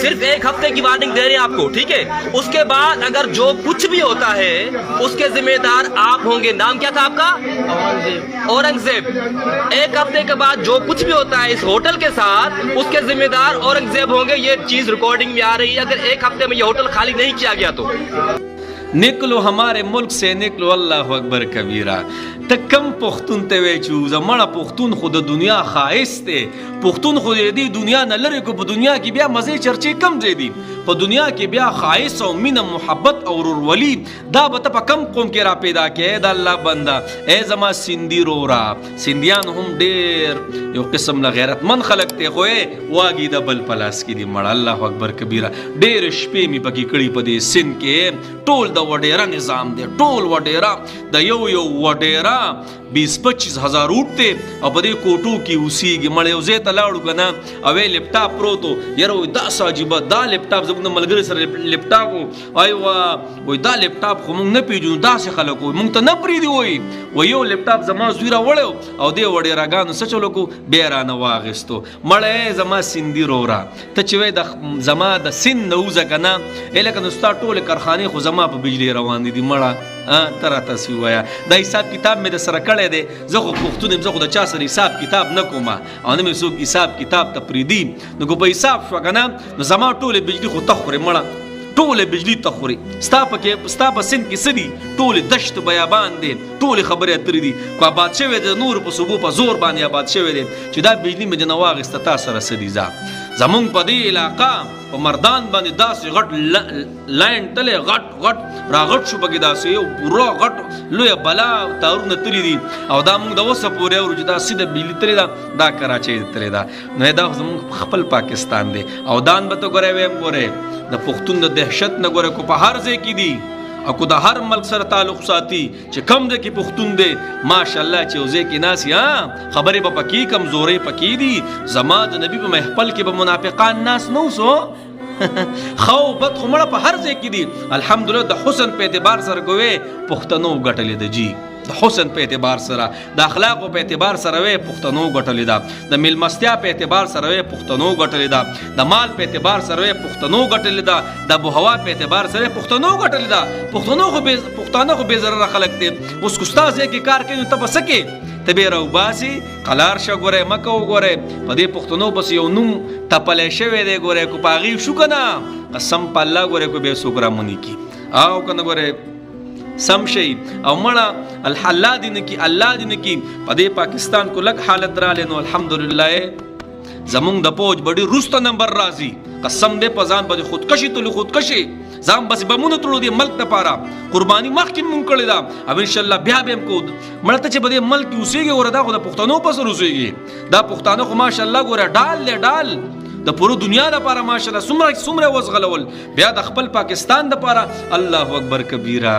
सिर्फ 1 हफ्ते की वार्निंग दे रहे हैं आपको, ठीक है। उसके बाद अगर जो कुछ भी होता है उसके जिम्मेदार आप होंगे। नाम क्या था आपका? औरंगजेब। 1 हफ्ते के बाद जो कुछ भी होता है इस होटल के साथ उसके जिम्मेदार औरंगजेब होंगे। ये चीज रिकॉर्डिंग में आ रही है। अगर 1 हफ्ते में ये होटल खाली नहीं किया गया तो निकलो हमारे मुल्क से निकलो, अल्लाह अकबर कबीरा। त कम पुख्तून ते वेचू जमड़ा पुख्तून खुद दुनिया खाइस ते पुख्तून खुद दी दुनिया न लरे को दुनिया की बिया मजे चर्चे कम दे दी पर दुनिया की बिया खाइस और मिन मोहब्बत और वली दा बत कम कौम के रा पैदा के दा अल्लाह बंदा ए जमा सिंधी रोरा सिंधियान हम डेर यो किस्म ल गैरतमंद खलकते खोए वागी द बल पलास की दी मड़ा अल्लाह अकबर कबीरा। डेर शपे मी पकी कड़ी पदे सिंध के टोल द वडेरा निजाम दे टोल वडेरा द यो वडेरा 20-25 हजार उठते अब दे कोटू की उसी मड़े उजे तलाड़ू गना अवे लैपटॉप प्रो तो यारो दा साजिबा दा लैपटॉप जब मलगरे सर लैपटॉप आय वो दा लैपटॉप को मुंग न पीजू दा से खलको मुंग त न प्रीदी होई वो यो लैपटॉप जमा जुरा वड़ो औ दे वड़े रागान सचलो को बेरा न वागस्तो मड़े जमा सिंधी रोरा तचवे द जमा द सिन नौजा गना एलकन उस्ता टोल कारखाने खो जमा पे बिजली रवानी दी मड़ा तरह तस्वी वया द हिसाब किताब में द सर कड़े दे जखो पुख्तून जखो द चा सर हिसाब किताब न कोमा और में सब हिसाब किताब तपरीदी न को हिसाब शगना न जमा टोले बिजली खो तखरे मड़ा टोले बिजली तखरे स्ताप सिंध की सदी टोले दश्त बयाबान दे टोले खबरें अतरी दी को बादशाह वे दे नूर पर सुबह पर जोर बानिया बादशाह वे दे चिदा बिजली में जनवाग इस्ता सर सदी जा जमुंग पदी इलाका और मर्दान बनी दास गट लाइन तले गट गट रागट शु बगी दास ये पूरा गट लोया बला तारू न तली दी और दामुंग दवस पूरे और जुदा सीधे बिजली तले दा कराची तले दा नैदा जमुंग खपल पाकिस्तान दे और दान बतो करे वे गोरे द पुख्तून द दहशत न गोरे को पहाड़ से की दी अको द हर मुल्क सर ताल्लुक साथी चे कम दे की पुख्तून दे माशाअल्लाह चे उजे की नासी हां खबरे ब पकी कमजोरे पकी दी जमात नबी पे महफल के ब मुनाफिकान नास नो सो खौ बत खुमड़ा पर हर जे की दी अल्हम्दुलिल्लाह द हुस्न पे एतबार सर गोवे पुख्तनो गटले द जी द हुस्न पे एतबार सरा द अखलाक पे एतबार सर वे पुख्तनो गटले दा द मिलमस्तिया पे एतबार सर वे पुख्तनो गटले दा द माल पे एतबार सर वे पुख्तनो गटले दा द बुहवा पे एतबार सर पुख्तनो गटले दा पुख्तनो को बेजर खलकते उस उस्ताद के कार के तब सके तबे रउबासी कलार श गोरे मको गोरे पदे पुख्तनो बस यो नुम तपले शवे दे गोरे को पागी शुकना कसम पल्ला गोरे को बेसुकरा मुनि की आओ कन गोरे समशई और मड़ा अल्लाह दिन की पदे पाकिस्तान को लग हालत रा लेनो अल्हम्दुलिल्लाह जमुंग दपोज बड़ी रुस्त नंबर राजी कसम दे पजान बदे खुदकशी तो खुदकशी जाम बस बमुन तुलो दे मल्क त पारा कुर्बानी मख की मुंग कले दा अब इंशाल्लाह ब्याह बेम को मलत चे बदे मल्क उसेगे और दा खुदा पुख्तानो पसर उसेगे दा पुख्तानो को माशाल्लाह गोरा डाल ले डाल द पूरी दुनिया दा पारा माशाल्लाह सुमरे वसगलवल ब्याह द खपल पाकिस्तान दा पारा अल्लाह अकबर कबीरा।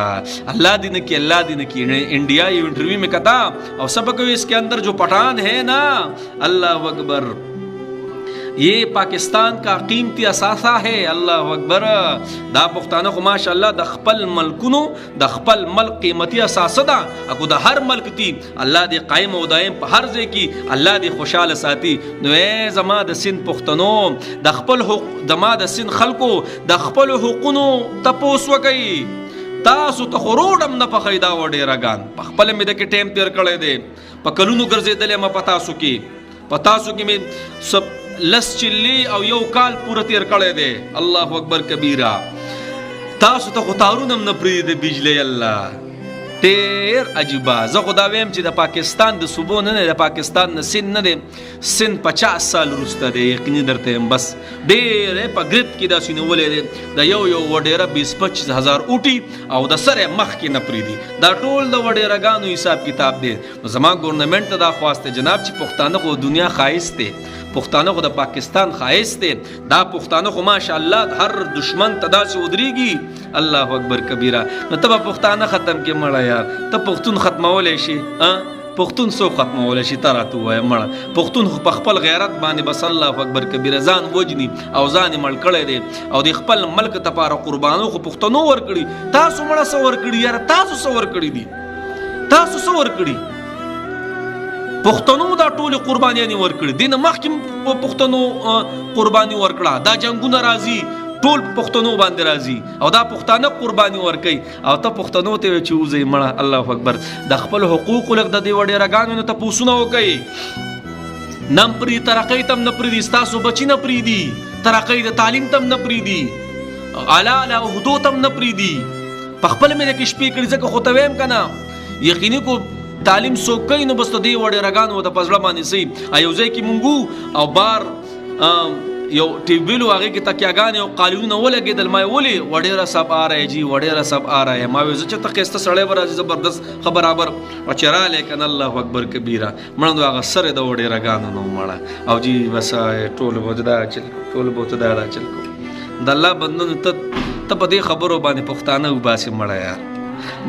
अल्लाह दिन की इंडिया ये इंटरव्यू में कहा और सबक इसके अंदर जो पठान है ना अल्लाह अकबर ये पाकिस्तान का कीमती असासा है अल्लाह अकबर दा पुख्ताना को माशाल्लाह द खपल मलकुनो द खपल मल्क कीमती असासदा अको द हर मल्क ती अल्लाह दे कायम व दायम पर हर जे की अल्लाह दे खुशहाल साथी नो ए जमा द सिंध पुख्तनो द खपल हुक दमा द सिंध खलको द खपल हुकुनो तपोस वकई तासु तखरोडम न पखैदा वडे रगान पखपल में दे के टेम तेर कळे दे पकलुनु गर्जे दले म पता सुकी में सब लस चिल्ली और यो काल पूरा तेर कळे दे अल्लाह अकबर कबीरा तासु तो खुतारुनम न प्रीद बिजले अल्लाह तेर अजीबा ज खुदा वेम ची द पाकिस्तान द सुबो न द पाकिस्तान न सिन न दे सिन 50 साल रुस्ता दे यकीन दरते बस डेरे पगृत की द सिन वले दे द यो वडेरा 20-25 हजार उठी और द सरे मख की न प्रीदी द टोल द वडेरा गानो हिसाब किताब दे जमा गवर्नमेंट दा ख्वास्ते जनाब ची पुख्ताना को दुनिया खाइस्ते पुख्तानों को द पाकिस्तान खाइस थे दा पुख्तानों को माशाअल्लाह हर दुश्मन तदा से उधरीगी अल्लाह अकबर कबीरा न तब पुख्ताना ख़त्म के मड़ा यार तब पुख्तून ख़त्म हो लेशी पुख्तून सो ख़त्म हो लेशी तारा तू है मड़ा पुख्तून पखपल गैरत बाने बस अल्लाह अकबर कबीरा जान वजनी और जान मल कड़े दे और खपल मल्क तपारा कुर्बानों को पुख्तनों वर कड़ी तासु मड़ा सवर कड़ी यार तासु सवर कड़ी दी तासु सवर कड़ी پښتنو دا ټول قربانیانې ورکړي، دین مخکې پښتنو قرباني ورکړه، دا جنگونه راځي ټول پښتنو باندې راځي او دا پښتانه قرباني ورکي او ته پښتنو ته چې وځي مړه. الله اکبر. د خپل حقوق لګ د دې وړي رګانو ته پوسونه وکي، نم پری ترقی تم نه پری دي، تاسو بچی نه پری دي، ترقی د تعلیم تم نه پری دي، اعلی عہدو تم نه پری دي. په خپل مې کې شپې کړي ځکه خو ته ویم کنه یقیني کو تعلیم سو کوي نو بس ته دی وړي رګانو د پزړه باندې سي ایو ځای کې مونږ او بار یو ټیبلو هغه کې تکیاګان او قالونونه ولګېدل، ما ولې وړيره سب آ رہا ہے جی، وړيره سب آ رہا ہے. ما وې چې ته قسته سړی ورځ زبردست برابر او چرا لیکن الله اکبر کبیره مړندو هغه سره د وړيره غانو نو مړه او جی بس ټول وجدا چل ټول بوت دا چل کو د الله بندن ته په دې خبرو باندې پښتانه وباسي مړه یار.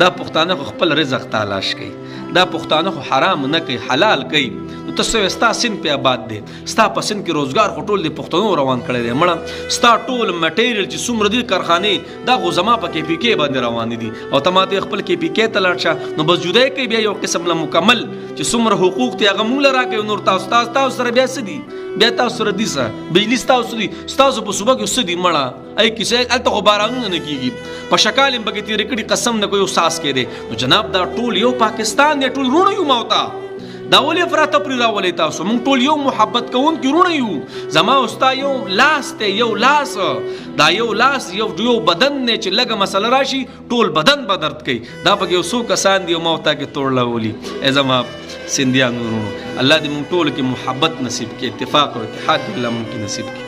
دا پښتانه خپل رزق تلاش کوي، دا پښتانه خو حرام نه کوي حلال کوي. نو تاسو ستا سین په آباد دي، ستا په سین کې روزګار خو ټول د پښتنو روان کړی دی مړه. ستا ټول مټیریل چې څومره دي کارخانه دا خو زما په کې پی کې باندې روان دي او تماته خپل کې پی کې تلاړ شه نو بس جدای کوي بیا یو قسم له مکمل چې څومره حقوق ته هغه مونږ راکوي. نور تاسو سره بیا سدي بیا تاسو سره دي سره بجلی تاسو دي تاسو په صبح کې سدي مړه ای کیسه الته خو بارانونه نه کیږي په شکال بګی تیر کړي قسم نه کوي ساس کې دي. نو جناب دا ټول یو پاکستان دی، ټول رونه یو موتا دا ولې فرات پرې راولې تاسو مونږ ټول یو محبت کوون کی رونه یو. زما اوستا یو لاس ته یو لاس دا یو لاس یو بدن نه چې لګه مسله راشي ټول بدن به درد کوي. دا پکې یو څو کسان دی موتا کې توړ لولي. ای زما سندیان ورونو الله دې مونږ ټول کې محبت نصیب کې، اتفاق او اتحاد الله مونږ کې نصیب کې.